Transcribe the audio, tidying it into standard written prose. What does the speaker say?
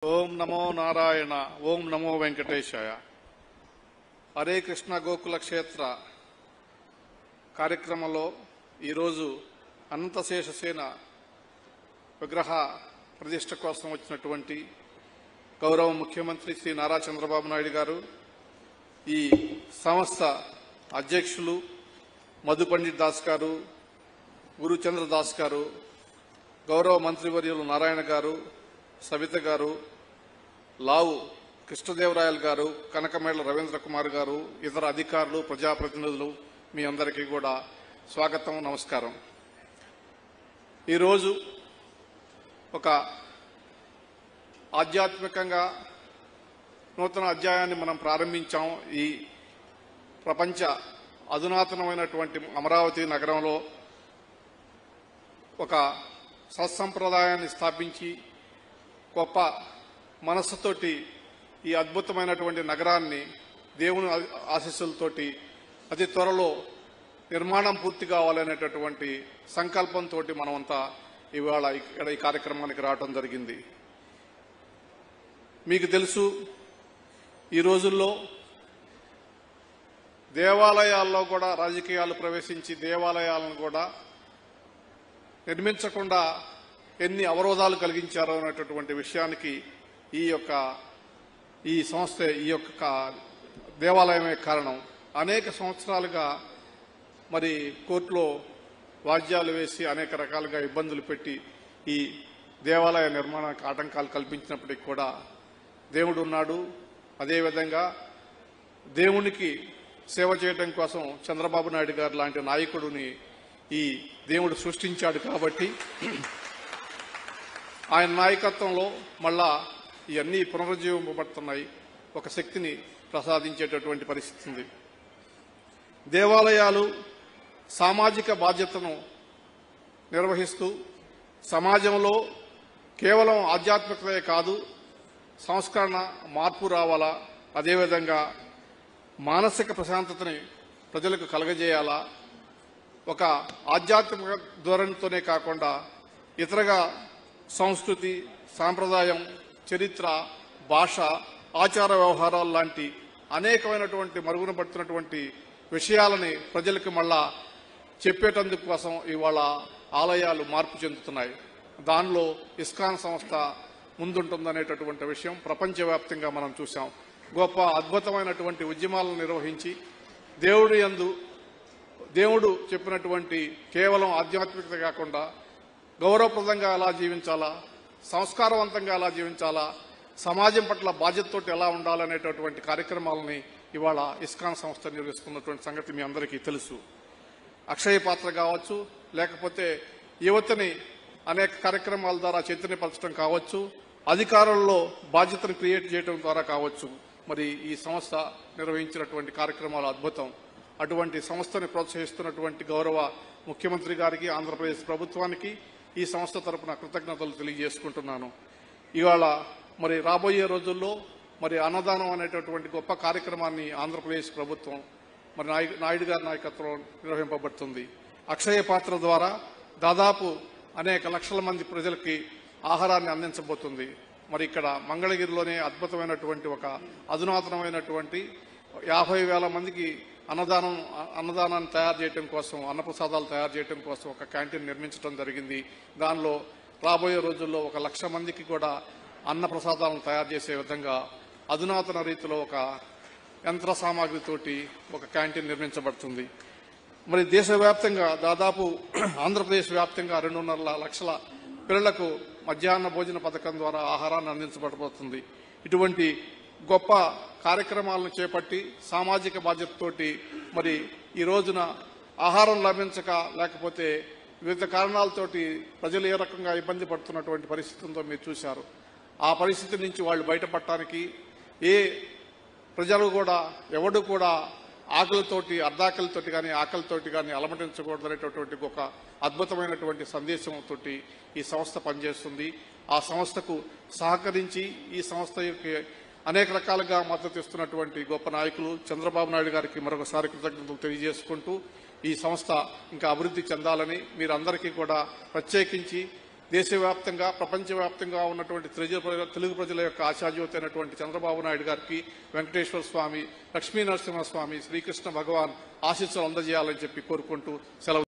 ఓం నమో నారాయణ. ఓం నమో వెంకటేశాయ. హరే కృష్ణ గోకుల క్షేత్ర కార్యక్రమంలో ఈరోజు అనంతశేషసేన విగ్రహ ప్రతిష్ఠ కోసం వచ్చినటువంటి గౌరవ ముఖ్యమంత్రి శ్రీ నారా చంద్రబాబు నాయుడు గారు, ఈ సంస్థ అధ్యక్షులు మధు పండిట్ దాస్ గారు, గురుచంద్ర దాస్ గారు, గౌరవ మంత్రివర్యులు నారాయణ గారు, సవిత గారు, లావు కృష్ణదేవరాయలు గారు, కనకమేళ్ల రవీంద్ర కుమార్ గారు, ఇతర అధికారులు, ప్రజాప్రతినిధులు, మీ అందరికీ కూడా స్వాగతం, నమస్కారం. ఈరోజు ఒక ఆధ్యాత్మికంగా నూతన అధ్యాయాన్ని మనం ప్రారంభించాం. ఈ ప్రపంచ అధునాతనమైనటువంటి అమరావతి నగరంలో ఒక సత్సంప్రదాయాన్ని స్థాపించి గొప్ప మనస్సుతోటి ఈ అద్భుతమైనటువంటి నగరాన్ని దేవుని ఆశీస్సులతోటి అతి త్వరలో నిర్మాణం పూర్తి కావాలనేటటువంటి సంకల్పంతో మనమంతా ఇవాళ ఇక్కడ ఈ కార్యక్రమానికి రావడం జరిగింది. మీకు తెలుసు, ఈ రోజుల్లో దేవాలయాల్లో కూడా రాజకీయాలు ప్రవేశించి దేవాలయాలను కూడా నిర్మించకుండా ఎన్ని అవరోధాలు కలిగించారో అనేటటువంటి విషయానికి ఈ సంస్థ, ఈ యొక్క దేవాలయమే కారణం. అనేక సంవత్సరాలుగా మరి కోర్టులో వాద్యాలు వేసి అనేక రకాలుగా ఇబ్బందులు పెట్టి ఈ దేవాలయ నిర్మాణానికి ఆటంకాలు కల్పించినప్పటికీ కూడా దేవుడు ఉన్నాడు. అదేవిధంగా దేవునికి సేవ చేయడం కోసం చంద్రబాబు నాయుడు గారు లాంటి నాయకుడిని ఈ దేవుడు సృష్టించాడు. కాబట్టి ఆయన నాయకత్వంలో మళ్ళా ఇవన్నీ పునరుజ్జీవింపబడుతున్నాయి, ఒక శక్తిని ప్రసాదించేటటువంటి పరిస్థితి ఉంది. దేవాలయాలు సామాజిక బాధ్యతను నిర్వహిస్తూ సమాజంలో కేవలం ఆధ్యాత్మికతే కాదు, సంస్కరణ, మార్పు రావాలా, అదేవిధంగా మానసిక ప్రశాంతతని ప్రజలకు కలగజేయాలా, ఒక ఆధ్యాత్మిక ధోరణితోనే కాకుండా ఇతరగా సంస్కృతి, సాంప్రదాయం, చరిత్ర, భాష, ఆచార వ్యవహారాలు లాంటి అనేకమైనటువంటి మరుగున పడుతున్నటువంటి విషయాలని ప్రజలకు మళ్ళా చెప్పేటందుకు కోసం ఇవాళ ఆలయాలు మార్పు చెందుతున్నాయి. దానిలో ఇస్కాన్ సంస్థ ముందుంటుందనేటటువంటి విషయం ప్రపంచవ్యాప్తంగా మనం చూసాం. గొప్ప అద్భుతమైనటువంటి ఉద్యమాలను నిర్వహించి దేవుడు చెప్పినటువంటి కేవలం ఆధ్యాత్మికత కాకుండా గౌరవప్రదంగా ఎలా జీవించాలా, సంస్కారవంతంగా ఎలా జీవించాలా, సమాజం పట్ల బాధ్యతతో ఎలా ఉండాలనేటటువంటి కార్యక్రమాలని ఇవాళ ఇస్కాన్ సంస్థ నిర్వహిస్తున్నటువంటి సంగతి మీ అందరికీ తెలుసు. అక్షయ పాత్ర కావచ్చు, లేకపోతే యువతని అనేక కార్యక్రమాల ద్వారా చైతన్యపరచడం కావచ్చు, అధికారుల్లో బాధ్యతను క్రియేట్ చేయడం ద్వారా కావచ్చు, మరి ఈ సంస్థ నిర్వహించినటువంటి కార్యక్రమాలు అద్భుతం. అటువంటి సంస్థని ప్రోత్సహిస్తున్నటువంటి గౌరవ ముఖ్యమంత్రి గారికి, ఆంధ్రప్రదేశ్ ప్రభుత్వానికి ఈ సంస్థ తరపున కృతజ్ఞతలు తెలియజేసుకుంటున్నాను. ఇవాళ మరి రాబోయే రోజుల్లో మరి అన్నదానం అనేటటువంటి గొప్ప కార్యక్రమాన్ని ఆంధ్రప్రదేశ్ ప్రభుత్వం మరి నాయుడు గారి నాయకత్వంలో నిర్వహింపబడుతుంది. అక్షయ పాత్ర ద్వారా దాదాపు అనేక లక్షల మంది ప్రజలకి ఆహారాన్ని అందించబోతుంది. మరి ఇక్కడ మంగళగిరిలోనే అద్భుతమైనటువంటి ఒక అధునాతనమైనటువంటి 50,000 మందికి అన్నదానాన్ని తయారు చేయడం కోసం, అన్నప్రసాదాలు తయారు చేయడం కోసం ఒక క్యాంటీన్ నిర్మించడం జరిగింది. దానిలో రాబోయే రోజుల్లో 1,00,000 మందికి కూడా అన్నప్రసాదాలను తయారు చేసే విధంగా అధునాతన రీతిలో ఒక యంత్ర సామాగ్రితోటి ఒక క్యాంటీన్ నిర్మించబడుతుంది. మరి దేశవ్యాప్తంగా దాదాపు ఆంధ్రప్రదేశ్ వ్యాప్తంగా 2.5 లక్షల పిల్లలకు మధ్యాహ్న భోజన పథకం ద్వారా ఆహారాన్ని అందించబడబోతుంది. ఇటువంటి గొప్ప కార్యక్రమాలను చేపట్టి సామాజిక బాధ్యతతోటి మరి ఈ రోజున ఆహారం లభించక, లేకపోతే వివిధ కారణాలతోటి ప్రజలు ఏ రకంగా ఇబ్బంది పడుతున్నటువంటి పరిస్థితులతో మీరు చూశారు. ఆ పరిస్థితి నుంచి వాళ్ళు బయటపడటానికి ఏ ప్రజలు కూడా ఎవడు కూడా ఆకలితోటి, అర్ధాకలితోటి కానీ ఆకలితోటి కానీ అలమటించకూడదు అనేటటువంటి ఒక అద్భుతమైనటువంటి సందేశంతో ఈ సంస్థ పనిచేస్తుంది. ఆ సంస్థకు సహకరించి ఈ సంస్థ అనేక రకాలుగా మద్దతు ఇస్తున్నటువంటి గొప్ప నాయకులు చంద్రబాబు నాయుడు గారికి మరొకసారి కృతజ్ఞతలు తెలియజేసుకుంటూ ఈ సంస్థ ఇంకా అభివృద్ధి చెందాలని మీరందరికీ కూడా ప్రత్యేకించి దేశవ్యాప్తంగా ప్రపంచవ్యాప్తంగా ఉన్నటువంటి తెలుగు ప్రజల యొక్క ఆశాజ్యోతి అయినటువంటి చంద్రబాబు నాయుడు గారికి వెంకటేశ్వర స్వామి, లక్ష్మీ నరసింహస్వామి, శ్రీకృష్ణ భగవాన్ ఆశీస్సులు అందజేయాలని చెప్పి కోరుకుంటూ సెలవు.